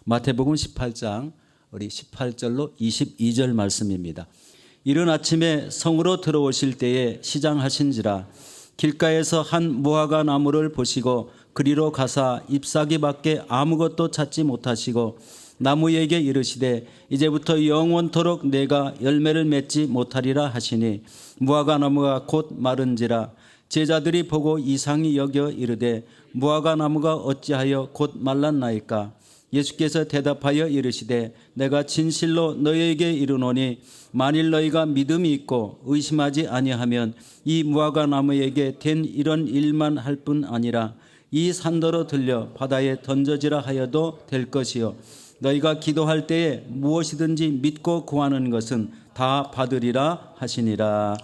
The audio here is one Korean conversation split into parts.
마태복음 18장 우리 18절로 22절 말씀입니다. 이른 아침에 성으로 들어오실 때에 시장하신지라 길가에서 한 무화과 나무를 보시고 그리로 가사 잎사귀밖에 아무것도 찾지 못하시고 나무에게 이르시되 이제부터 영원토록 내가 열매를 맺지 못하리라 하시니 무화과 나무가 곧 마른지라. 제자들이 보고 이상히 여겨 이르되 무화과 나무가 어찌하여 곧 말랐나이까. 예수께서 대답하여 이르시되 내가 진실로 너희에게 이르노니 만일 너희가 믿음이 있고 의심하지 아니하면 이 무화과 나무에게 된 이런 일만 할 뿐 아니라 이 산더러 들려 바다에 던져지라 하여도 될 것이요 너희가 기도할 때에 무엇이든지 믿고 구하는 것은 다 받으리라 하시니라.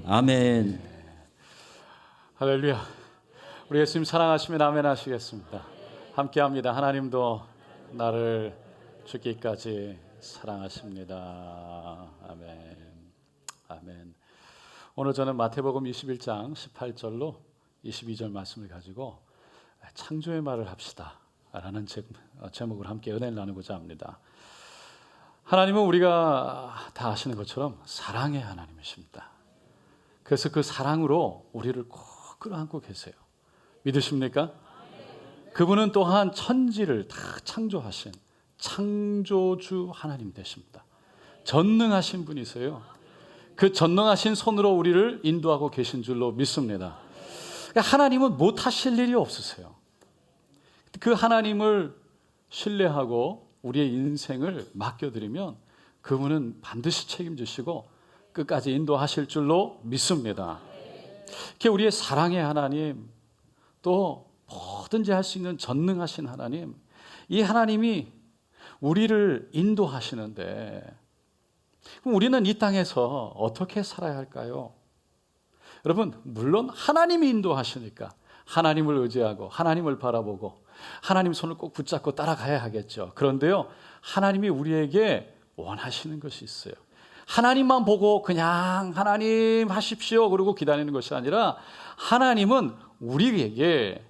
아멘. 할렐루야. 우리 예수님 사랑하시면 아멘 하시겠습니다. 함께합니다. 하나님도 나를 죽기까지 사랑하십니다. 아멘. 아멘. 오늘 저는 마태복음 21장 18절로 22절 말씀을 가지고 창조의 말을 합시다 라는 제목을 함께 은혜를 나누고자 합니다. 하나님은 우리가 다 아시는 것처럼 사랑의 하나님이십니다. 그래서 그 사랑으로 우리를 꼭 끌어안고 계세요. 믿으십니까? 그분은 또한 천지를 다 창조하신 창조주 하나님 되십니다. 전능하신 분이세요. 그 전능하신 손으로 우리를 인도하고 계신 줄로 믿습니다. 하나님은 못하실 일이 없으세요. 그 하나님을 신뢰하고 우리의 인생을 맡겨드리면 그분은 반드시 책임지시고 끝까지 인도하실 줄로 믿습니다. 우리의 사랑의 하나님, 또 뭐든지 할 수 있는 전능하신 하나님, 이 하나님이 우리를 인도하시는데 그럼 우리는 이 땅에서 어떻게 살아야 할까요? 여러분, 물론 하나님이 인도하시니까 하나님을 의지하고 하나님을 바라보고 하나님 손을 꼭 붙잡고 따라가야 하겠죠. 그런데요, 하나님이 우리에게 원하시는 것이 있어요. 하나님만 보고 그냥 하나님 하십시오 그러고 기다리는 것이 아니라 하나님은 우리에게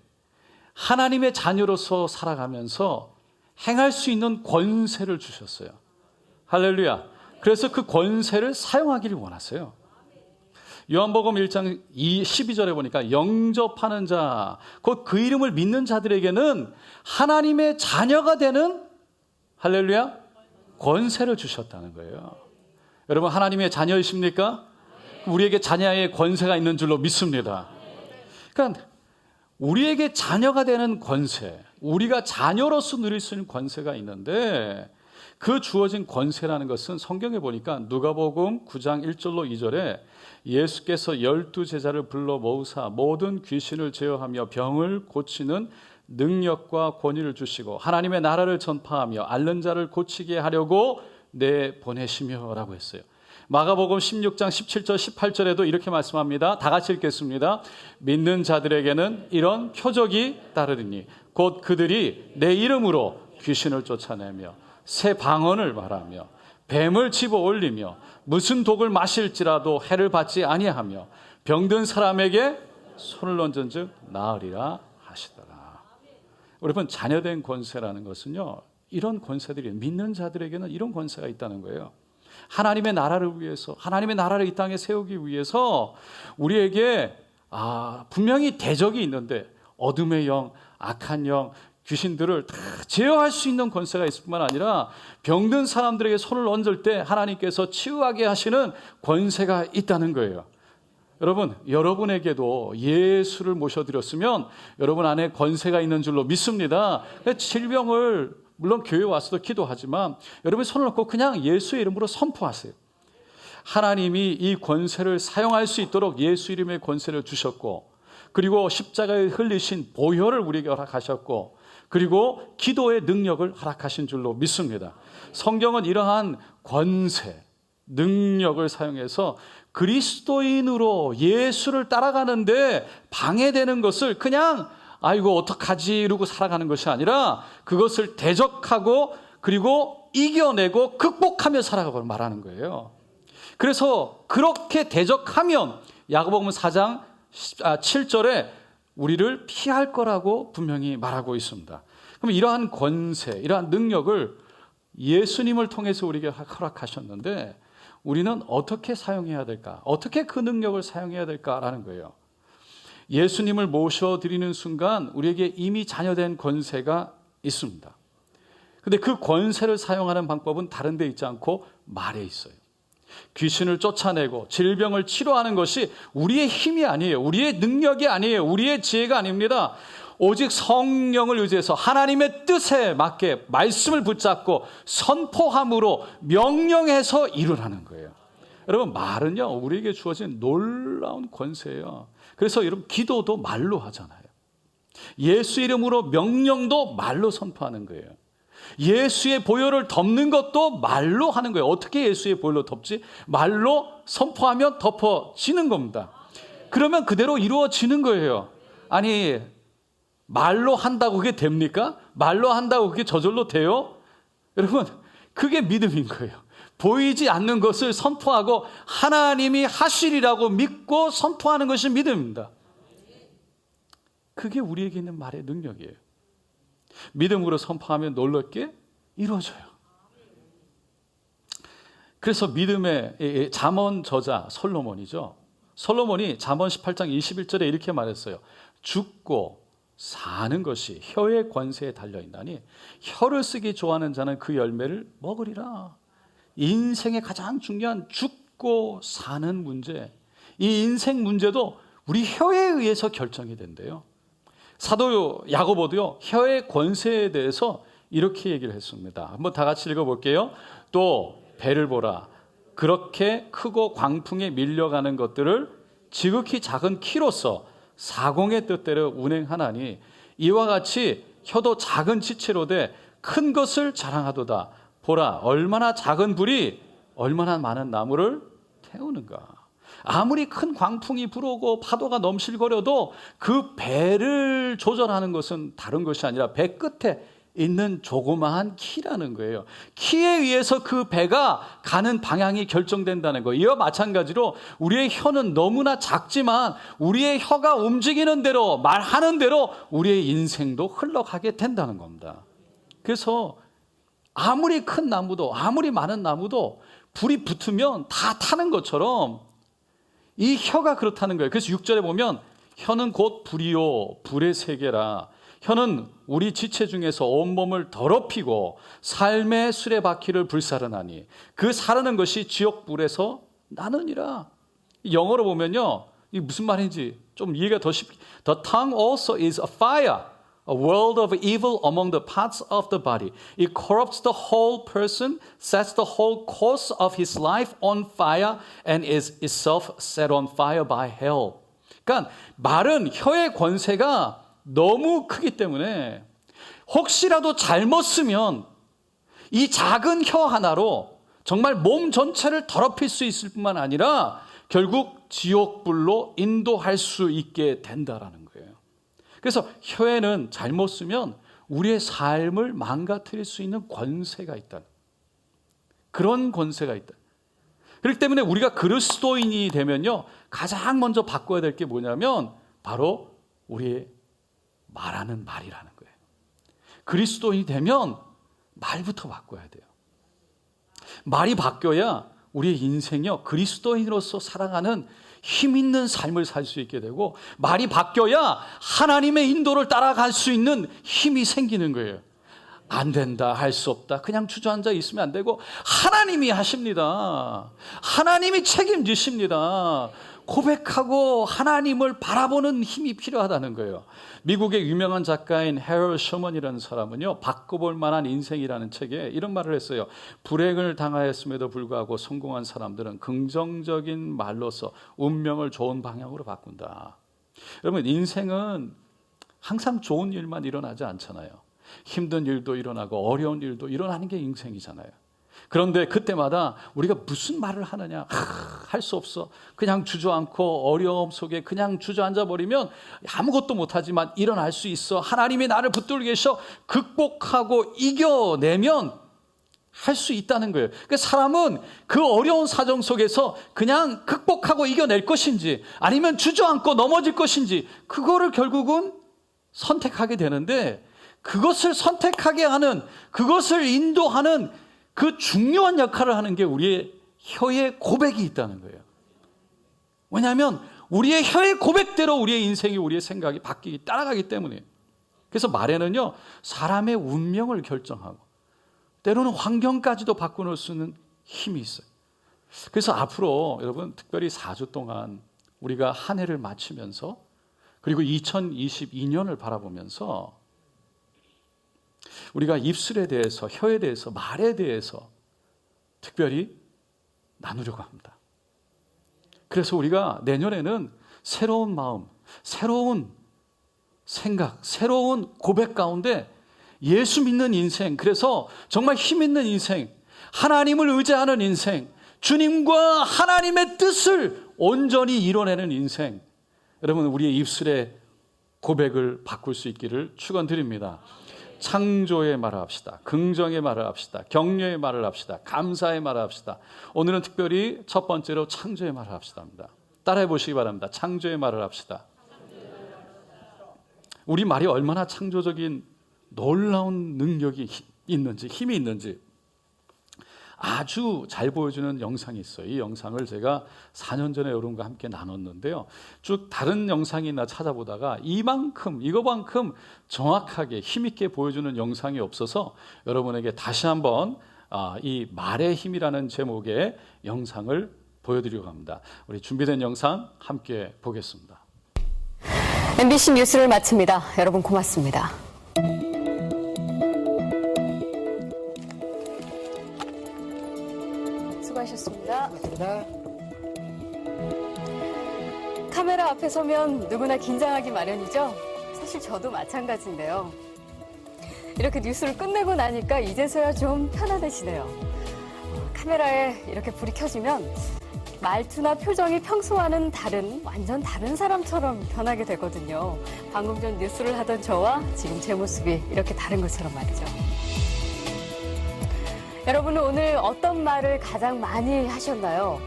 하나님의 자녀로서 살아가면서 행할 수 있는 권세를 주셨어요. 할렐루야. 그래서 그 권세를 사용하기를 원하세요. 요한복음 1장 12절에 보니까 영접하는 자, 곧 그 이름을 믿는 자들에게는 하나님의 자녀가 되는, 할렐루야, 권세를 주셨다는 거예요. 여러분, 하나님의 자녀이십니까? 우리에게 자녀의 권세가 있는 줄로 믿습니다. 그러니까 우리에게 자녀가 되는 권세, 우리가 자녀로서 누릴 수 있는 권세가 있는데 그 주어진 권세라는 것은 성경에 보니까 누가복음 9장 1절로 2절에 예수께서 12제자를 불러 모으사 모든 귀신을 제어하며 병을 고치는 능력과 권위를 주시고 하나님의 나라를 전파하며 앓는 자를 고치게 하려고 내보내시며 라고 했어요. 마가복음 16장 17절 18절에도 이렇게 말씀합니다. 다 같이 읽겠습니다. 믿는 자들에게는 이런 표적이 따르리니 곧 그들이 내 이름으로 귀신을 쫓아내며 새 방언을 말하며 뱀을 집어 올리며 무슨 독을 마실지라도 해를 받지 아니하며 병든 사람에게 손을 얹은즉 나으리라 하시더라. 여러분, 자녀된 권세라는 것은요, 이런 권세들이 믿는 자들에게는 이런 권세가 있다는 거예요. 하나님의 나라를 위해서, 하나님의 나라를 이 땅에 세우기 위해서 우리에게 분명히 대적이 있는데 어둠의 영, 악한 영, 귀신들을 다 제어할 수 있는 권세가 있을 뿐만 아니라 병든 사람들에게 손을 얹을 때 하나님께서 치유하게 하시는 권세가 있다는 거예요. 여러분, 여러분에게도 예수를 모셔드렸으면 여러분 안에 권세가 있는 줄로 믿습니다. 질병을 물론 교회에 와서도 기도하지만 여러분이 손을 놓고 그냥 예수의 이름으로 선포하세요. 하나님이 이 권세를 사용할 수 있도록 예수 이름의 권세를 주셨고, 그리고 십자가에 흘리신 보혈을 우리에게 허락하셨고, 그리고 기도의 능력을 허락하신 줄로 믿습니다. 성경은 이러한 권세, 능력을 사용해서 그리스도인으로 예수를 따라가는데 방해되는 것을 그냥 아이고 어떡하지 이러고 살아가는 것이 아니라 그것을 대적하고 그리고 이겨내고 극복하며 살아가고 말하는 거예요. 그래서 그렇게 대적하면 야고보서 4장 7절에 우리를 피할 거라고 분명히 말하고 있습니다. 그럼 이러한 권세, 이러한 능력을 예수님을 통해서 우리에게 허락하셨는데 우리는 어떻게 사용해야 될까? 어떻게 그 능력을 사용해야 될까라는 거예요. 예수님을 모셔드리는 순간 우리에게 이미 자녀된 권세가 있습니다. 근데 그 권세를 사용하는 방법은 다른 데 있지 않고 말에 있어요. 귀신을 쫓아내고 질병을 치료하는 것이 우리의 힘이 아니에요. 우리의 능력이 아니에요. 우리의 지혜가 아닙니다. 오직 성령을 의지해서 하나님의 뜻에 맞게 말씀을 붙잡고 선포함으로 명령해서 일어나는 거예요. 여러분, 말은요 우리에게 주어진 놀라운 권세예요. 그래서 여러분, 기도도 말로 하잖아요. 예수 이름으로 명령도 말로 선포하는 거예요. 예수의 보혈을 덮는 것도 말로 하는 거예요. 어떻게 예수의 보혈로 덮지? 말로 선포하면 덮어지는 겁니다. 그러면 그대로 이루어지는 거예요. 아니, 말로 한다고 그게 됩니까? 말로 한다고 그게 저절로 돼요? 여러분, 그게 믿음인 거예요. 보이지 않는 것을 선포하고 하나님이 하시리라고 믿고 선포하는 것이 믿음입니다. 그게 우리에게 있는 말의 능력이에요. 믿음으로 선포하면 놀랍게 이루어져요. 그래서 믿음의 잠언 저자 솔로몬이죠. 솔로몬이 잠언 18장 21절에 이렇게 말했어요. 죽고 사는 것이 혀의 권세에 달려있나니 혀를 쓰기 좋아하는 자는 그 열매를 먹으리라. 인생의 가장 중요한 죽고 사는 문제, 이 인생 문제도 우리 혀에 의해서 결정이 된대요. 사도 야고보도요 혀의 권세에 대해서 이렇게 얘기를 했습니다. 한번 다 같이 읽어볼게요. 또 배를 보라. 그렇게 크고 광풍에 밀려가는 것들을 지극히 작은 키로서 사공의 뜻대로 운행하나니 이와 같이 혀도 작은 지체로 돼 큰 것을 자랑하도다. 보라, 얼마나 작은 불이 얼마나 많은 나무를 태우는가. 아무리 큰 광풍이 불어오고 파도가 넘실거려도 그 배를 조절하는 것은 다른 것이 아니라 배 끝에 있는 조그마한 키라는 거예요. 키에 의해서 그 배가 가는 방향이 결정된다는 거예요. 이와 마찬가지로 우리의 혀는 너무나 작지만 우리의 혀가 움직이는 대로, 말하는 대로 우리의 인생도 흘러가게 된다는 겁니다. 그래서 아무리 큰 나무도, 아무리 많은 나무도 불이 붙으면 다 타는 것처럼 이 혀가 그렇다는 거예요. 그래서 6절에 보면 혀는 곧 불이요 불의 세계라. 혀는 우리 지체 중에서 온몸을 더럽히고 삶의 수레바퀴를 불사르나니 그 사르는 것이 지옥불에서 나느니라. 영어로 보면요, 이게 무슨 말인지 좀 이해가 더 쉽게. The tongue also is a fire, a world of evil among the parts of the body. It corrupts the whole person, sets the whole course of his life on fire, and is itself set on fire by hell. 그러니까 말은 혀의 권세가 너무 크기 때문에 혹시라도 잘못 쓰면 이 작은 혀 하나로 정말 몸 전체를 더럽힐 수 있을 뿐만 아니라 결국 지옥불로 인도할 수 있게 된다라는 거예요. 그래서 혀에는 잘못 쓰면 우리의 삶을 망가뜨릴 수 있는 권세가 있다. 그런 권세가 있다. 그렇기 때문에 우리가 그리스도인이 되면요, 가장 먼저 바꿔야 될 게 뭐냐면 바로 우리의 말하는 말이라는 거예요. 그리스도인이 되면 말부터 바꿔야 돼요. 말이 바뀌어야 우리의 인생이요, 그리스도인으로서 살아가는 힘 있는 삶을 살 수 있게 되고, 말이 바뀌어야 하나님의 인도를 따라갈 수 있는 힘이 생기는 거예요. 안 된다, 할 수 없다, 그냥 주저앉아 있으면 안 되고 하나님이 하십니다. 하나님이 책임지십니다. 고백하고 하나님을 바라보는 힘이 필요하다는 거예요. 미국의 유명한 작가인 해럴 셔먼이라는 사람은요, 바꿔볼 만한 인생이라는 책에 이런 말을 했어요. 불행을 당하였음에도 불구하고 성공한 사람들은 긍정적인 말로서 운명을 좋은 방향으로 바꾼다. 여러분, 인생은 항상 좋은 일만 일어나지 않잖아요. 힘든 일도 일어나고 어려운 일도 일어나는 게 인생이잖아요. 그런데 그때마다 우리가 무슨 말을 하느냐, 할 수 없어, 그냥 주저앉고 어려움 속에 그냥 주저앉아 버리면 아무것도 못하지만 일어날 수 있어, 하나님이 나를 붙들고 계셔, 극복하고 이겨내면 할 수 있다는 거예요. 그러니까 사람은 그 어려운 사정 속에서 그냥 극복하고 이겨낼 것인지 아니면 주저앉고 넘어질 것인지 그거를 결국은 선택하게 되는데, 그것을 선택하게 하는, 그것을 인도하는 그 중요한 역할을 하는 게 우리의 혀의 고백이 있다는 거예요. 왜냐하면 우리의 혀의 고백대로 우리의 인생이, 우리의 생각이 바뀌기, 따라가기 때문에. 그래서 말에는요, 사람의 운명을 결정하고 때로는 환경까지도 바꿔놓을 수 있는 힘이 있어요. 그래서 앞으로 여러분 특별히 4주 동안 우리가 한 해를 마치면서, 그리고 2022년을 바라보면서 우리가 입술에 대해서, 혀에 대해서, 말에 대해서 특별히 나누려고 합니다. 그래서 우리가 내년에는 새로운 마음, 새로운 생각, 새로운 고백 가운데 예수 믿는 인생, 그래서 정말 힘 있는 인생, 하나님을 의지하는 인생, 주님과 하나님의 뜻을 온전히 이뤄내는 인생, 여러분 우리의 입술의 고백을 바꿀 수 있기를 축원드립니다. 창조의 말을 합시다. 긍정의 말을 합시다. 격려의 말을 합시다. 감사의 말을 합시다. 오늘은 특별히 첫 번째로 창조의 말을 합시다 합니다. 따라해 보시기 바랍니다. 창조의 말을 합시다. 우리 말이 얼마나 창조적인 놀라운 능력이 있는지, 힘이 있는지 아주 잘 보여주는 영상이 있어요. 이 영상을 제가 4년 전에 여러분과 함께 나눴는데요. 쭉 다른 영상이나 찾아보다가 이거만큼 정확하게 힘있게 보여주는 영상이 없어서 여러분에게 다시 한번 이 말의 힘이라는 제목의 영상을 보여드리려고 합니다. 우리 준비된 영상 함께 보겠습니다. MBC 뉴스를 마칩니다. 여러분 고맙습니다. 수고하셨습니다. 카메라 앞에 서면 누구나 긴장하기 마련이죠. 사실 저도 마찬가지인데요. 이렇게 뉴스를 끝내고 나니까 이제서야 좀 편안해지네요. 카메라에 이렇게 불이 켜지면 말투나 표정이 평소와는 완전 다른 사람처럼 변하게 되거든요. 방금 전 뉴스를 하던 저와 지금 제 모습이 이렇게 다른 것처럼 말이죠. 여러분은 오늘 어떤 말을 가장 많이 하셨나요?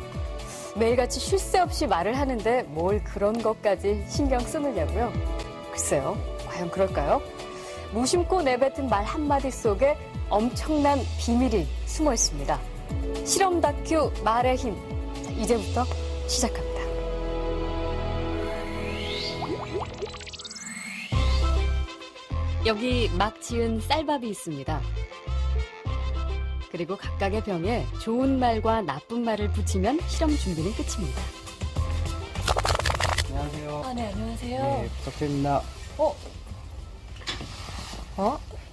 매일같이 쉴 새 없이 말을 하는데 뭘 그런 것까지 신경 쓰느냐고요? 글쎄요, 과연 그럴까요? 무심코 내뱉은 말 한마디 속에 엄청난 비밀이 숨어 있습니다. 실험 다큐 말의 힘. 자, 이제부터 시작합니다. 여기 막 지은 쌀밥이 있습니다. 그리고 각각의 병에 좋은 말과 나쁜 말을 붙이면 실험 준비는 끝입니다. 안녕하세요. 네, 안녕하세요. 네, 부탁드립니다.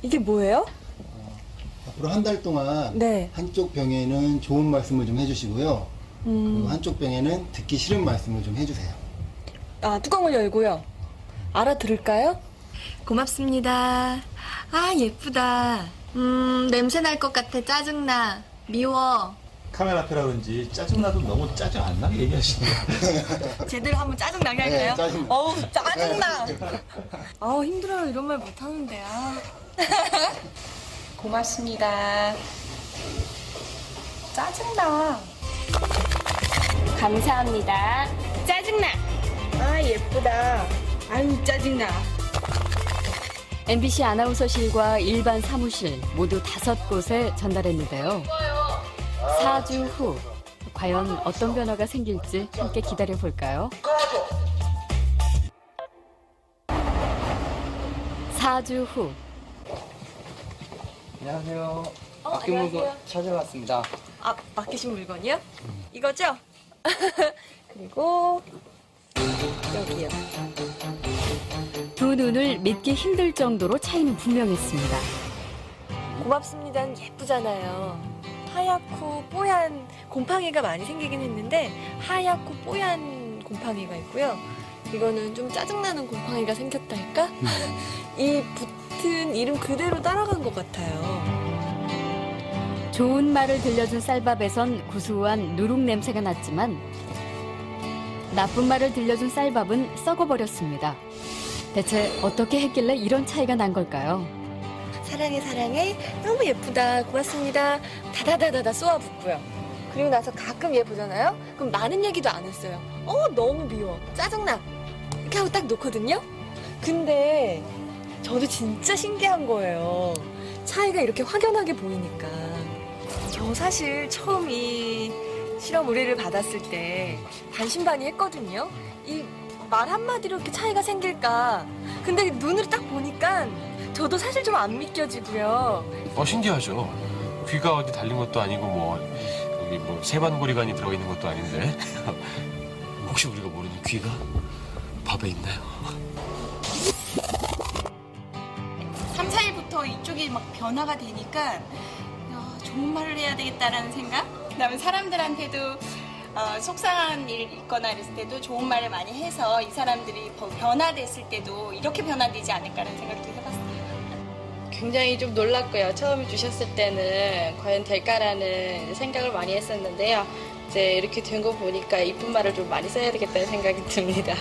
이게 뭐예요? 앞으로 한 달 동안 네. 한쪽 병에는 좋은 말씀을 좀 해주시고요. 그리고 한쪽 병에는 듣기 싫은 말씀을 좀 해주세요. 뚜껑을 열고요. 알아들을까요? 고맙습니다. 아, 예쁘다. 냄새 날 것 같아. 짜증나. 미워. 카메라 앞이라 그런지 짜증나도 너무 짜증 안 나게 얘기하시네요. 제대로 한번 짜증나게 네, 할까요? 짜증나. 어우, 짜증나. 아우, 힘들어요. 이런 말 못하는데. 고맙습니다. 짜증나. 감사합니다. 짜증나. 아, 예쁘다. 아유, 짜증나. MBC 아나운서실과 일반 사무실 모두 5곳에 전달했는데요. 4주 후 과연 어떤 변화가 생길지 함께 기다려볼까요? 4주 후 안녕하세요. 맡긴 물건 찾아왔습니다. 아, 맡기신 물건이요? 이거죠? 그리고 여기요. 두 눈을 믿기 힘들 정도로 차이는 분명했습니다. 고맙습니다는 예쁘잖아요. 하얗고 뽀얀 곰팡이가 많이 생기긴 했는데 하얗고 뽀얀 곰팡이가 있고요. 이거는 좀 짜증나는 곰팡이가 생겼다 할까? 이 붙은 이름 그대로 따라간 것 같아요. 좋은 말을 들려준 쌀밥에선 구수한 누룩 냄새가 났지만 나쁜 말을 들려준 쌀밥은 썩어버렸습니다. 대체 어떻게 했길래 이런 차이가 난 걸까요? 사랑해 사랑해 너무 예쁘다 고맙습니다 다다다다다 쏘아붙고요. 그리고 나서 가끔 얘 보잖아요. 그럼 많은 얘기도 안 했어요. 너무 미워 짜증나 이렇게 하고 딱 놓거든요. 근데 저도 진짜 신기한 거예요. 차이가 이렇게 확연하게 보이니까. 저 사실 처음 이 실험 의뢰를 받았을 때 반신반의했거든요. 이 말 한마디로 이렇게 차이가 생길까. 근데 눈으로 딱 보니까 저도 사실 좀 안 믿겨지고요. 신기하죠. 귀가 어디 달린 것도 아니고 여기 세반고리관이 들어가 있는 것도 아닌데 혹시 우리가 모르는 귀가 밥에 있나요? 3, 4일부터 이쪽이 막 변화가 되니까 좋은 말을 해야 되겠다라는 생각? 그다음에 사람들한테도 속상한 일 있거나 이랬을 때도 좋은 말을 많이 해서 이 사람들이 변화됐을 때도 이렇게 변화되지 않을까라는 생각도 해봤어요. 굉장히 좀 놀랐고요. 처음에 주셨을 때는 과연 될까라는 생각을 많이 했었는데요. 이제 이렇게 된 거 보니까 이쁜 말을 좀 많이 써야 되겠다는 생각이 듭니다.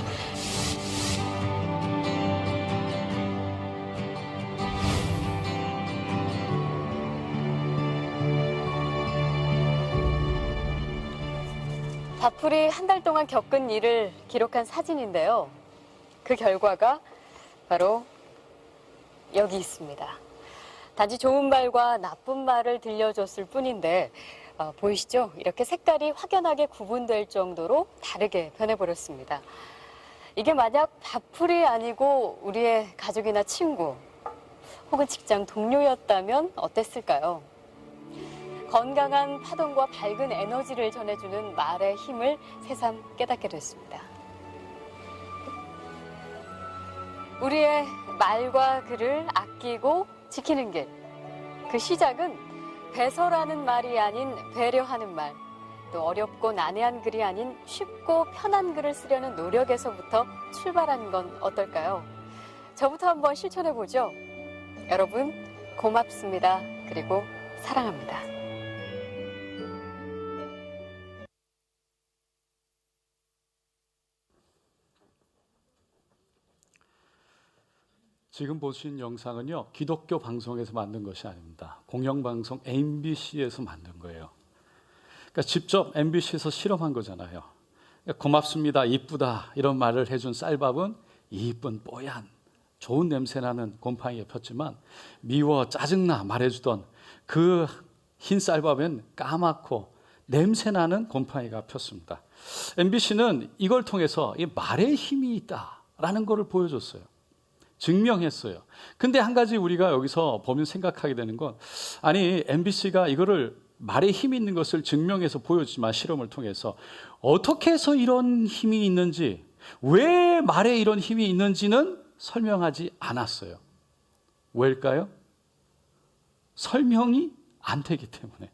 밥풀이 한 달 동안 겪은 일을 기록한 사진인데요. 그 결과가 바로 여기 있습니다. 단지 좋은 말과 나쁜 말을 들려줬을 뿐인데 보이시죠? 이렇게 색깔이 확연하게 구분될 정도로 다르게 변해버렸습니다. 이게 만약 밥풀이 아니고 우리의 가족이나 친구 혹은 직장 동료였다면 어땠을까요? 건강한 파동과 밝은 에너지를 전해주는 말의 힘을 새삼 깨닫게 됐습니다. 우리의 말과 글을 아끼고 지키는 길. 그 시작은 배설하는 말이 아닌 배려하는 말, 또 어렵고 난해한 글이 아닌 쉽고 편한 글을 쓰려는 노력에서부터 출발한 건 어떨까요? 저부터 한번 실천해보죠. 여러분, 고맙습니다. 그리고 사랑합니다. 지금 보신 영상은요, 기독교 방송에서 만든 것이 아닙니다. 공영방송 MBC에서 만든 거예요. 그러니까 직접 MBC에서 실험한 거잖아요. 고맙습니다, 이쁘다 이런 말을 해준 쌀밥은 이쁜 뽀얀 좋은 냄새나는 곰팡이에 폈지만 미워 짜증나 말해주던 그 흰 쌀밥엔 까맣고 냄새나는 곰팡이가 폈습니다. MBC는 이걸 통해서 이 말의 힘이 있다라는 것을 보여줬어요. 증명했어요. 근데 한 가지 우리가 여기서 보면 생각하게 되는 건, 아니 MBC가 이거를 말의 힘이 있는 것을 증명해서 보여주지만 실험을 통해서 어떻게 해서 이런 힘이 있는지, 왜 말에 이런 힘이 있는지는 설명하지 않았어요. 왜일까요? 설명이 안 되기 때문에.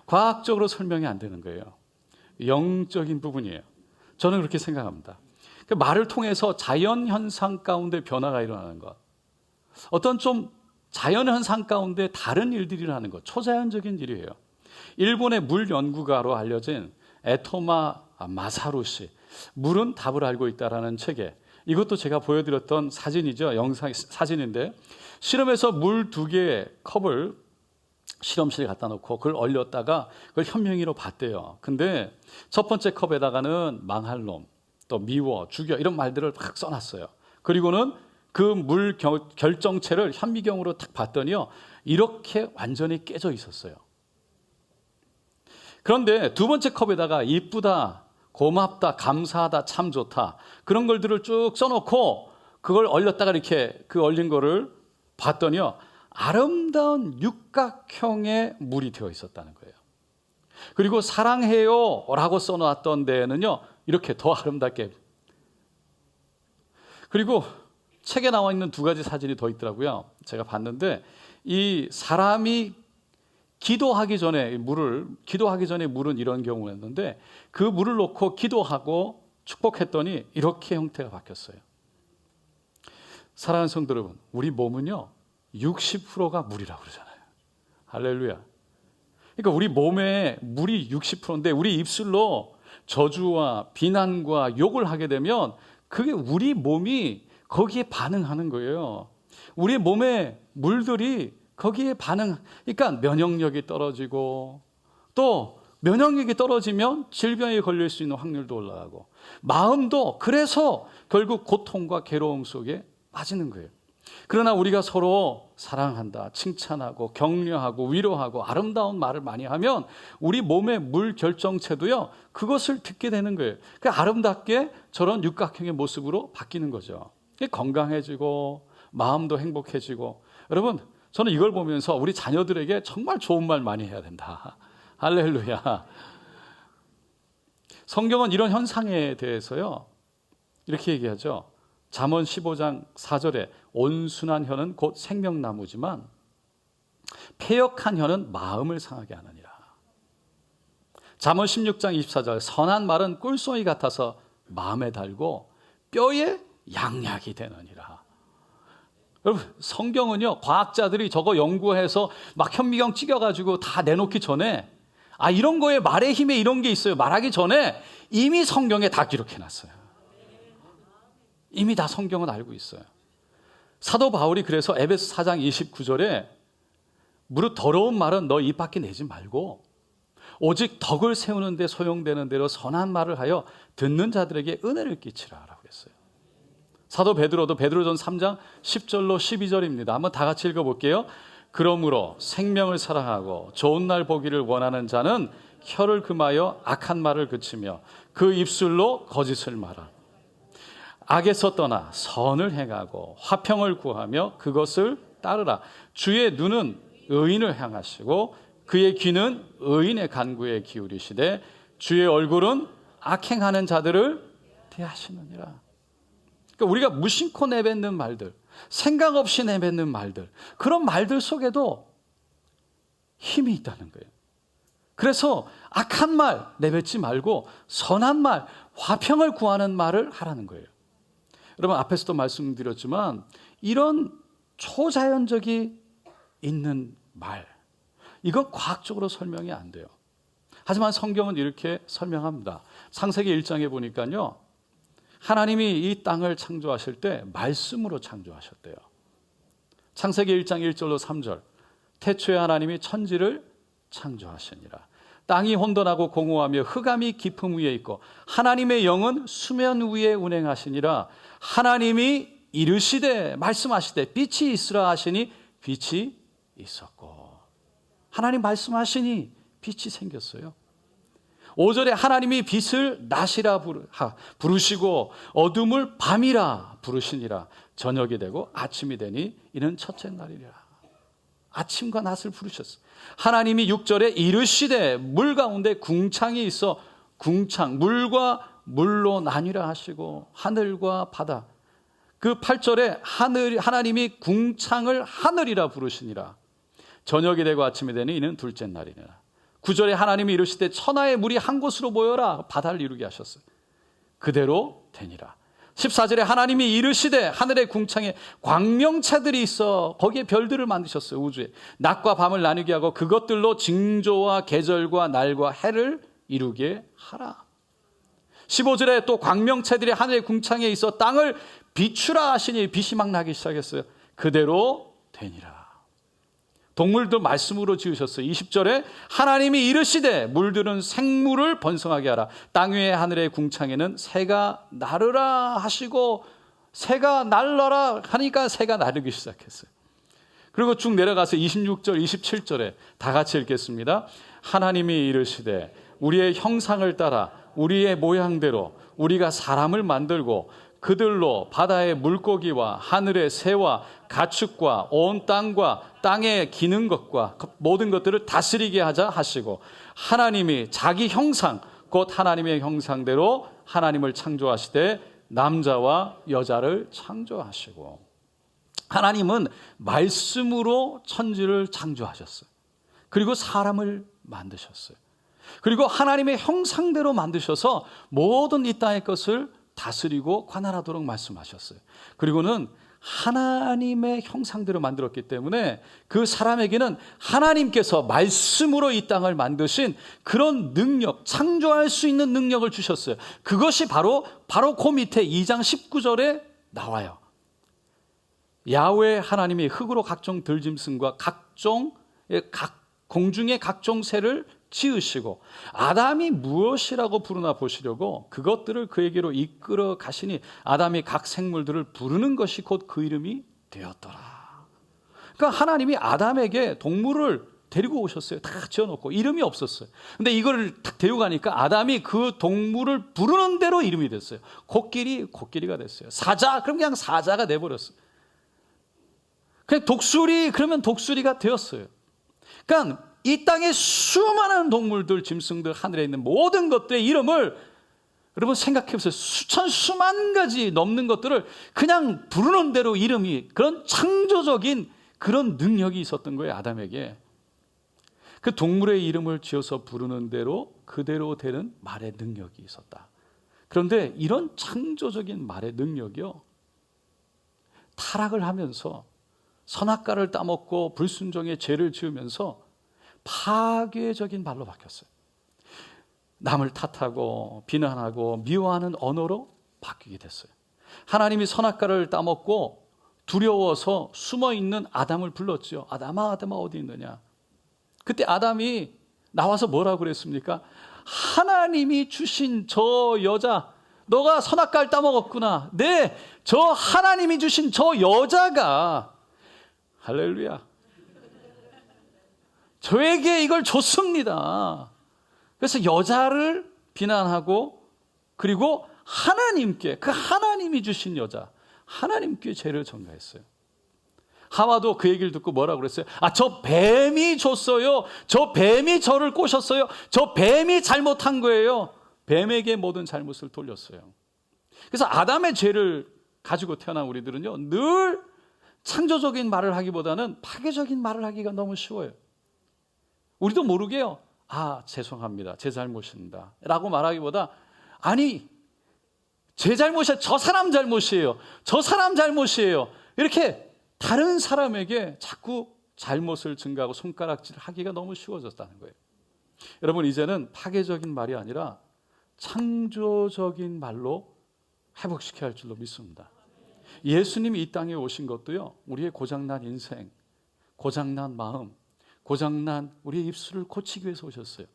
과학적으로 설명이 안 되는 거예요. 영적인 부분이에요. 저는 그렇게 생각합니다. 그 말을 통해서 자연현상 가운데 변화가 일어나는 것, 어떤 좀 자연현상 가운데 다른 일들이 일어나는 것, 초자연적인 일이에요. 일본의 물 연구가로 알려진 에토마 마사루 씨, 물은 답을 알고 있다라는 책에, 이것도 제가 보여드렸던 사진이죠. 영상 사진인데, 실험에서 물 2개의 컵을 실험실에 갖다 놓고 그걸 얼렸다가 그걸 현명히로 봤대요. 근데 첫 번째 컵에다가는 망할 놈, 또 미워, 죽여 이런 말들을 막 써놨어요. 그리고는 그 물 결정체를 현미경으로 딱 봤더니요, 이렇게 완전히 깨져 있었어요. 그런데 두 번째 컵에다가 이쁘다, 고맙다, 감사하다, 참 좋다 그런 걸들을 쭉 써놓고 그걸 얼렸다가 이렇게 그 얼린 거를 봤더니요, 아름다운 육각형의 물이 되어 있었다는 거예요. 그리고 사랑해요 라고 써놨던 데에는요, 이렇게 더 아름답게. 그리고 책에 나와 있는 2가지 사진이 더 있더라고요. 제가 봤는데, 이 사람이 기도하기 전에 물은 이런 경우였는데, 그 물을 놓고 기도하고 축복했더니 이렇게 형태가 바뀌었어요. 사랑하는 성도 여러분, 우리 몸은요 60%가 물이라고 그러잖아요. 할렐루야. 그러니까 우리 몸에 물이 60%인데 우리 입술로 저주와 비난과 욕을 하게 되면 그게 우리 몸이 거기에 반응하는 거예요. 우리 몸의 물들이 거기에 그러니까 면역력이 떨어지고, 또 면역력이 떨어지면 질병에 걸릴 수 있는 확률도 올라가고, 마음도 그래서 결국 고통과 괴로움 속에 빠지는 거예요. 그러나 우리가 서로 사랑한다, 칭찬하고 격려하고 위로하고 아름다운 말을 많이 하면 우리 몸의 물 결정체도요, 그것을 듣게 되는 거예요. 그 아름답게 저런 육각형의 모습으로 바뀌는 거죠. 건강해지고 마음도 행복해지고. 여러분, 저는 이걸 보면서 우리 자녀들에게 정말 좋은 말 많이 해야 된다. 할렐루야. 성경은 이런 현상에 대해서요, 이렇게 얘기하죠. 잠언 15장 4절에 온순한 혀는 곧 생명나무지만 패역한 혀는 마음을 상하게 하느니라. 잠언 16장 24절 선한 말은 꿀송이 같아서 마음에 달고 뼈에 양약이 되느니라. 여러분, 성경은요, 과학자들이 저거 연구해서 막 현미경 찍어가지고 다 내놓기 전에, 이런 거에 말의 힘에 이런 게 있어요, 말하기 전에 이미 성경에 다 기록해놨어요. 이미 다 성경은 알고 있어요. 사도 바울이 그래서 에베소 4장 29절에 무릇 더러운 말은 너 입 밖에 내지 말고 오직 덕을 세우는 데 소용되는 대로 선한 말을 하여 듣는 자들에게 은혜를 끼치라 라고 했어요. 사도 베드로도 베드로전 3장 10절로 12절입니다. 한번 다 같이 읽어볼게요. 그러므로 생명을 사랑하고 좋은 날 보기를 원하는 자는 혀를 금하여 악한 말을 그치며 그 입술로 거짓을 말하. 악에서 떠나 선을 행하고 화평을 구하며 그것을 따르라. 주의 눈은 의인을 향하시고 그의 귀는 의인의 간구에 기울이시되 주의 얼굴은 악행하는 자들을 대하시느니라. 그러니까 우리가 무심코 내뱉는 말들, 생각 없이 내뱉는 말들, 그런 말들 속에도 힘이 있다는 거예요. 그래서 악한 말 내뱉지 말고 선한 말, 화평을 구하는 말을 하라는 거예요. 여러분, 앞에서도 말씀드렸지만 이런 초자연적이 있는 말, 이건 과학적으로 설명이 안 돼요. 하지만 성경은 이렇게 설명합니다. 창세기 1장에 보니까요, 하나님이 이 땅을 창조하실 때 말씀으로 창조하셨대요. 창세기 1장 1절로 3절 태초에 하나님이 천지를 창조하시니라. 땅이 혼돈하고 공허하며 흑암이 깊음 위에 있고 하나님의 영은 수면 위에 운행하시니라. 하나님이 이르시되 말씀하시되 빛이 있으라 하시니 빛이 있었고. 하나님 말씀하시니 빛이 생겼어요. 5절에 하나님이 빛을 낮이라 부르시고 어둠을 밤이라 부르시니라. 저녁이 되고 아침이 되니 이는 첫째 날이라. 아침과 낮을 부르셨어요. 하나님이 6절에 이르시되 물 가운데 궁창이 있어 궁창 물과 물로 나뉘라 하시고 하늘과 바다. 그 8절에 하나님이 궁창을 하늘이라 부르시니라. 저녁이 되고 아침이 되니 이는 둘째 날이니라. 9절에 하나님이 이르시되 천하의 물이 한 곳으로 모여라 바다를 이루게 하셨어요. 그대로 되니라. 14절에 하나님이 이르시되 하늘의 궁창에 광명체들이 있어 거기에 별들을 만드셨어요. 우주에 낮과 밤을 나누게 하고 그것들로 징조와 계절과 날과 해를 이루게 하라. 15절에 또 광명체들이 하늘의 궁창에 있어 땅을 비추라 하시니 빛이 막 나기 시작했어요. 그대로 되니라. 동물도 말씀으로 지으셨어요. 20절에 하나님이 이르시되 물들은 생물을 번성하게 하라. 땅 위에 하늘의 궁창에는 새가 나르라 하시고 새가 날라라 하니까 새가 나르기 시작했어요. 그리고 쭉 내려가서 26절 27절에 다 같이 읽겠습니다. 하나님이 이르시되 우리의 형상을 따라 우리의 모양대로 우리가 사람을 만들고 그들로 바다의 물고기와 하늘의 새와 가축과 온 땅과 땅에 기는 것과 모든 것들을 다스리게 하자 하시고 하나님이 자기 형상 곧 하나님의 형상대로 하나님을 창조하시되 남자와 여자를 창조하시고. 하나님은 말씀으로 천지를 창조하셨어요. 그리고 사람을 만드셨어요. 그리고 하나님의 형상대로 만드셔서 모든 이 땅의 것을 다스리고 관할하도록 말씀하셨어요. 그리고는 하나님의 형상대로 만들었기 때문에 그 사람에게는 하나님께서 말씀으로 이 땅을 만드신 그런 능력, 창조할 수 있는 능력을 주셨어요. 그것이 바로 그 밑에 2장 19절에 나와요. 야훼 하나님이 흙으로 각종 들짐승과 공중의 각종 새를 지으시고 아담이 무엇이라고 부르나 보시려고 그것들을 그에게로 이끌어 가시니 아담이 각 생물들을 부르는 것이 곧 그 이름이 되었더라. 그러니까 하나님이 아담에게 동물을 데리고 오셨어요. 다 지어놓고 이름이 없었어요. 근데 이거를 딱 데려가니까 아담이 그 동물을 부르는 대로 이름이 됐어요. 코끼리가 됐어요. 사자, 그럼 그냥 사자가 돼버렸어요. 그냥 독수리, 그러면 독수리가 되었어요. 그러니까 이 땅의 수많은 동물들, 짐승들, 하늘에 있는 모든 것들의 이름을 여러분 생각해보세요. 수만 가지 넘는 것들을 그냥 부르는 대로 이름이, 그런 창조적인 그런 능력이 있었던 거예요, 아담에게. 그 동물의 이름을 지어서 부르는 대로 그대로 되는 말의 능력이 있었다. 그런데 이런 창조적인 말의 능력이요, 타락을 하면서 선악과를 따먹고 불순종의 죄를 지으면서 파괴적인 말로 바뀌었어요. 남을 탓하고 비난하고 미워하는 언어로 바뀌게 됐어요. 하나님이 선악과를 따먹고 두려워서 숨어있는 아담을 불렀죠. 아담아 어디 있느냐. 그때 아담이 나와서 뭐라고 그랬습니까? 하나님이 주신 저 여자, 너가 선악과를 따먹었구나. 네, 저 하나님이 주신 저 여자가, 할렐루야, 저에게 이걸 줬습니다. 그래서 여자를 비난하고, 그리고 하나님께, 그 하나님이 주신 여자, 하나님께 죄를 전가했어요. 하와도 그 얘기를 듣고 뭐라고 그랬어요? 저 뱀이 줬어요. 저 뱀이 저를 꼬셨어요. 저 뱀이 잘못한 거예요. 뱀에게 모든 잘못을 돌렸어요. 그래서 아담의 죄를 가지고 태어난 우리들은요, 늘 창조적인 말을 하기보다는 파괴적인 말을 하기가 너무 쉬워요. 우리도 모르게요, 죄송합니다, 제 잘못입니다 라고 말하기보다, 아니 제 잘못이야, 저 사람 잘못이에요, 저 사람 잘못이에요, 이렇게 다른 사람에게 자꾸 잘못을 증가하고 손가락질 하기가 너무 쉬워졌다는 거예요. 여러분, 이제는 파괴적인 말이 아니라 창조적인 말로 회복시켜야 할 줄로 믿습니다. 예수님이 이 땅에 오신 것도요, 우리의 고장난 인생, 고장난 마음, 고장난 우리의 입술을 고치기 위해서 오셨어요.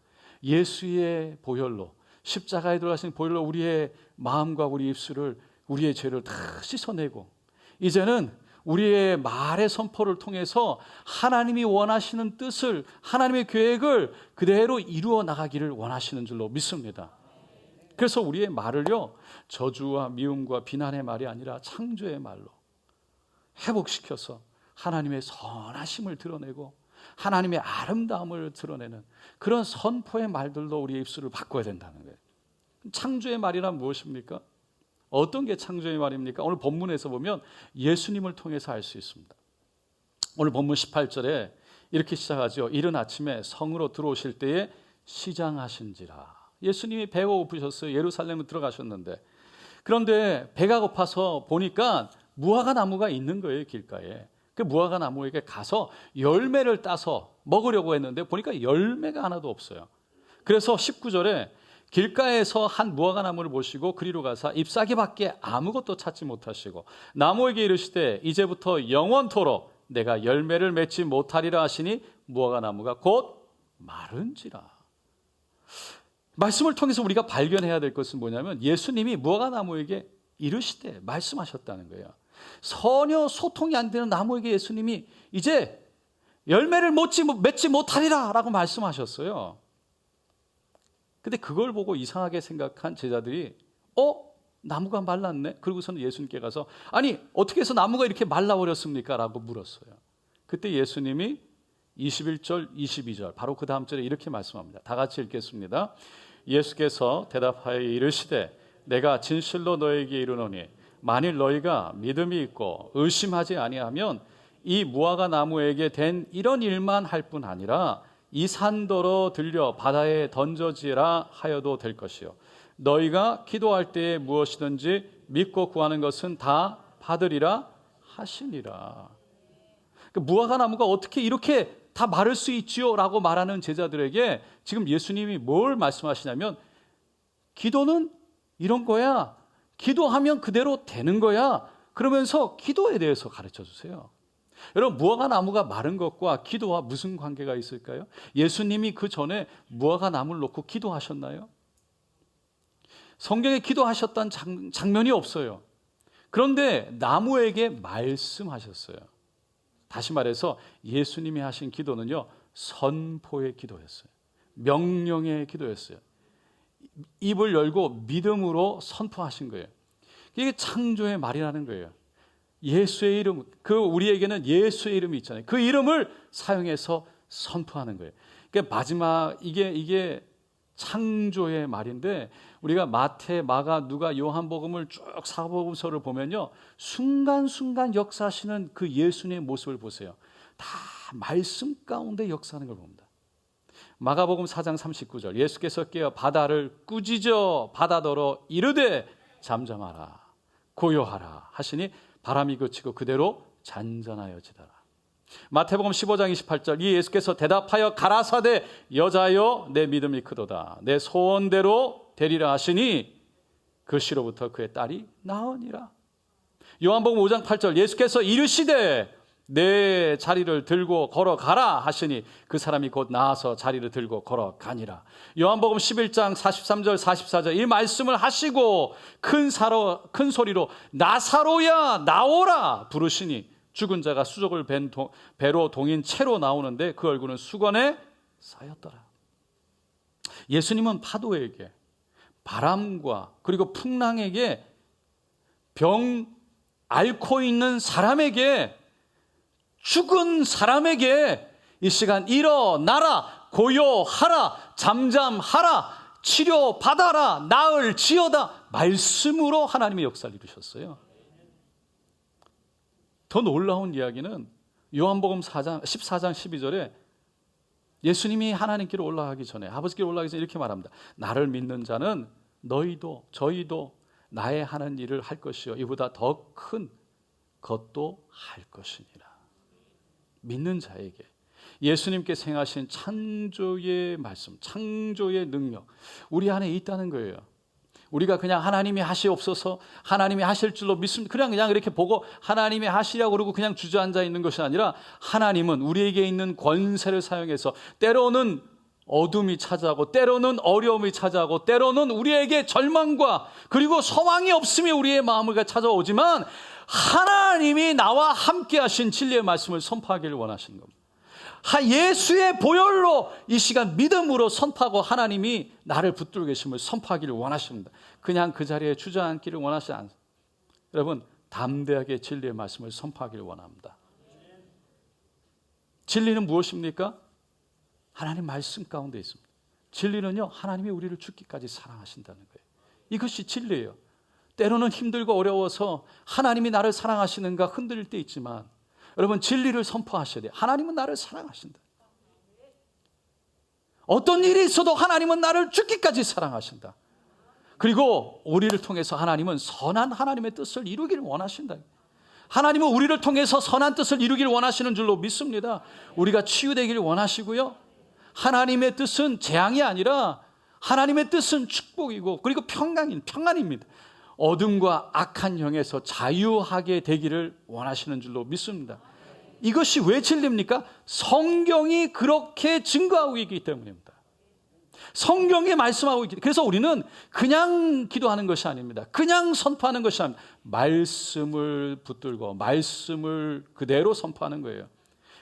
예수의 보혈로, 십자가에 들어가신 보혈로 우리의 마음과 우리 입술을, 우리의 죄를 다 씻어내고, 이제는 우리의 말의 선포를 통해서 하나님이 원하시는 뜻을, 하나님의 계획을 그대로 이루어 나가기를 원하시는 줄로 믿습니다. 그래서 우리의 말을요, 저주와 미움과 비난의 말이 아니라 창조의 말로 회복시켜서 하나님의 선하심을 드러내고 하나님의 아름다움을 드러내는 그런 선포의 말들로 우리의 입술을 바꿔야 된다는 거예요. 창조의 말이란 무엇입니까? 어떤 게 창조의 말입니까? 오늘 본문에서 보면 예수님을 통해서 알 수 있습니다. 오늘 본문 18절에 이렇게 시작하죠. 이른 아침에 성으로 들어오실 때에 시장하신지라. 예수님이 배가 고프셨어요. 예루살렘에 들어가셨는데, 그런데 배가 고파서 보니까 무화과 나무가 있는 거예요, 길가에. 그 무화과 나무에게 가서 열매를 따서 먹으려고 했는데 보니까 열매가 하나도 없어요. 그래서 19절에 길가에서 한 무화과 나무를 보시고 그리로 가사 잎사귀밖에 아무것도 찾지 못하시고 나무에게 이르시되 이제부터 영원토록 내가 열매를 맺지 못하리라 하시니 무화과 나무가 곧 마른지라. 말씀을 통해서 우리가 발견해야 될 것은 뭐냐면, 예수님이 무화과 나무에게 이르시되 말씀하셨다는 거예요. 전혀 소통이 안 되는 나무에게 예수님이 이제 열매를 맺지 못하리라 라고 말씀하셨어요. 근데 그걸 보고 이상하게 생각한 제자들이 나무가 말랐네? 그러고서는 예수님께 가서 아니 어떻게 해서 나무가 이렇게 말라버렸습니까? 라고 물었어요. 그때 예수님이 21절 22절 바로 그 다음 절에 이렇게 말씀합니다. 다 같이 읽겠습니다. 예수께서 대답하여 이르시되 내가 진실로 너에게 이르노니 만일 너희가 믿음이 있고 의심하지 아니하면 이 무화과 나무에게 된 이런 일만 할 뿐 아니라 이 산더러 들려 바다에 던져지라 하여도 될 것이요 너희가 기도할 때에 무엇이든지 믿고 구하는 것은 다 받으리라 하시니라. 그러니까 무화과 나무가 어떻게 이렇게 다 마를 수 있지요? 라고 말하는 제자들에게 지금 예수님이 뭘 말씀하시냐면, 기도는 이런 거야. 기도하면 그대로 되는 거야. 그러면서 기도에 대해서 가르쳐 주세요. 여러분, 무화과 나무가 마른 것과 기도와 무슨 관계가 있을까요? 예수님이 그 전에 무화과 나무를 놓고 기도하셨나요? 성경에 기도하셨던 장면이 없어요. 그런데 나무에게 말씀하셨어요. 다시 말해서 예수님이 하신 기도는요, 선포의 기도였어요. 명령의 기도였어요. 입을 열고 믿음으로 선포하신 거예요. 이게 창조의 말이라는 거예요. 예수의 이름, 우리에게는 예수의 이름이 있잖아요. 그 이름을 사용해서 선포하는 거예요. 그러니까 마지막 이게 창조의 말인데, 우리가 마태, 마가, 누가, 요한복음을 쭉 사복음서를 보면요, 순간순간 역사하시는 그 예수님의 모습을 보세요. 다 말씀 가운데 역사하는 걸 봅니다. 마가복음 4장 39절, 예수께서 깨어 바다를 꾸짖어 바다더러 이르되 잠잠하라 고요하라 하시니 바람이 그치고 그대로 잔잔하여지더라. 마태복음 15장 28절, 이 예수께서 대답하여 가라사대 여자여 내 믿음이 크도다 내 소원대로 되리라 하시니 그 시로부터 그의 딸이 나으니라. 요한복음 5장 8절, 예수께서 이르시되 내 자리를 들고 걸어가라 하시니 그 사람이 곧 나아서 자리를 들고 걸어가니라. 요한복음 11장 43절 44절, 이 말씀을 하시고 큰 소리로 나사로야 나오라 부르시니 죽은 자가 수족을 배로 동인 채로 나오는데 그 얼굴은 수건에 쌓였더라. 예수님은 파도에게, 바람과 그리고 풍랑에게, 병 앓고 있는 사람에게, 죽은 사람에게 이 시간 일어나라, 고요하라, 잠잠하라, 치료받아라, 나을지어다 말씀으로 하나님의 역사를 이루셨어요. 더 놀라운 이야기는 요한복음 14장 12절에 예수님이 하나님께로 올라가기 전에, 아버지께로 올라가기 전에 이렇게 말합니다. 나를 믿는 자는 너희도 저희도 나의 하는 일을 할 것이요 이보다 더 큰 것도 할 것이니라. 믿는 자에게 예수님께서 행하신 창조의 말씀, 창조의 능력 우리 안에 있다는 거예요. 우리가 그냥 하나님이 하시옵소서, 하나님이 하실 줄로 믿습니다, 그냥 이렇게 보고 하나님이 하시려고 그러고 그냥 주저앉아 있는 것이 아니라, 하나님은 우리에게 있는 권세를 사용해서 때로는 어둠이 찾아오고 때로는 어려움이 찾아오고 때로는 우리에게 절망과 그리고 소망이 없음이 우리의 마음을 찾아오지만, 하나님이 나와 함께 하신 진리의 말씀을 선포하기를 원하시는 겁니다. 예수의 보혈로 이 시간 믿음으로 선포하고 하나님이 나를 붙들고 계심을 선포하기를 원하십니다. 그냥 그 자리에 주저앉기를 원하시지 않습니다. 여러분, 담대하게 진리의 말씀을 선포하기를 원합니다. 진리는 무엇입니까? 하나님 말씀 가운데 있습니다. 진리는요, 하나님이 우리를 죽기까지 사랑하신다는 거예요. 이것이 진리예요. 때로는 힘들고 어려워서 하나님이 나를 사랑하시는가 흔들릴 때 있지만, 여러분, 진리를 선포하셔야 돼요. 하나님은 나를 사랑하신다. 어떤 일이 있어도 하나님은 나를 죽기까지 사랑하신다. 그리고 우리를 통해서 하나님은 선한 하나님의 뜻을 이루기를 원하신다. 하나님은 우리를 통해서 선한 뜻을 이루기를 원하시는 줄로 믿습니다. 우리가 치유되기를 원하시고요, 하나님의 뜻은 재앙이 아니라 하나님의 뜻은 축복이고 그리고 평안입니다. 어둠과 악한 영에서 자유하게 되기를 원하시는 줄로 믿습니다. 이것이 왜 진리입니까? 성경이 그렇게 증거하고 있기 때문입니다. 성경이 말씀하고 있기 때문에. 그래서 우리는 그냥 기도하는 것이 아닙니다. 그냥 선포하는 것이 아닙니다. 말씀을 붙들고 말씀을 그대로 선포하는 거예요.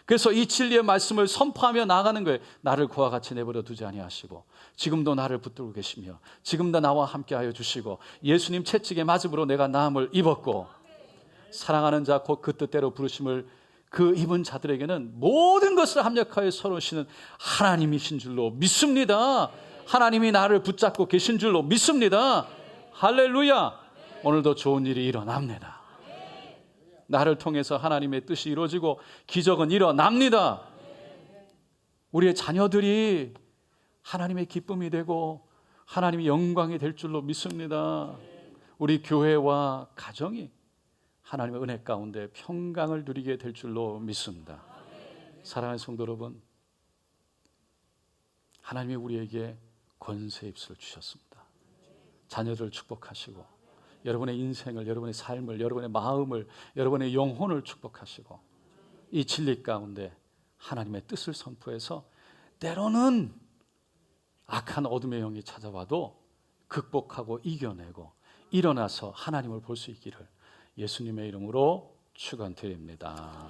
그래서 이 진리의 말씀을 선포하며 나가는 거예요. 나를 그와 같이 내버려 두지 아니하시고 지금도 나를 붙들고 계시며 지금도 나와 함께하여 주시고 예수님 채찍의 맞음으로 내가 나음을 입었고 사랑하는 자 곧 그 뜻대로 부르심을 그 입은 자들에게는 모든 것을 합력하여 서로시는 하나님이신 줄로 믿습니다. 하나님이 나를 붙잡고 계신 줄로 믿습니다. 할렐루야. 오늘도 좋은 일이 일어납니다. 나를 통해서 하나님의 뜻이 이루어지고 기적은 일어납니다. 우리의 자녀들이 하나님의 기쁨이 되고 하나님의 영광이 될 줄로 믿습니다. 우리 교회와 가정이 하나님의 은혜 가운데 평강을 누리게 될 줄로 믿습니다. 사랑하는 성도 여러분, 하나님이 우리에게 권세 입술을 주셨습니다. 자녀들을 축복하시고 여러분의 인생을, 여러분의 삶을, 여러분의 마음을, 여러분의 영혼을 축복하시고 이 진리 가운데 하나님의 뜻을 선포해서 때로는 악한 어둠의 영이 찾아와도 극복하고 이겨내고 일어나서 하나님을 볼 수 있기를 예수님의 이름으로 축원드립니다.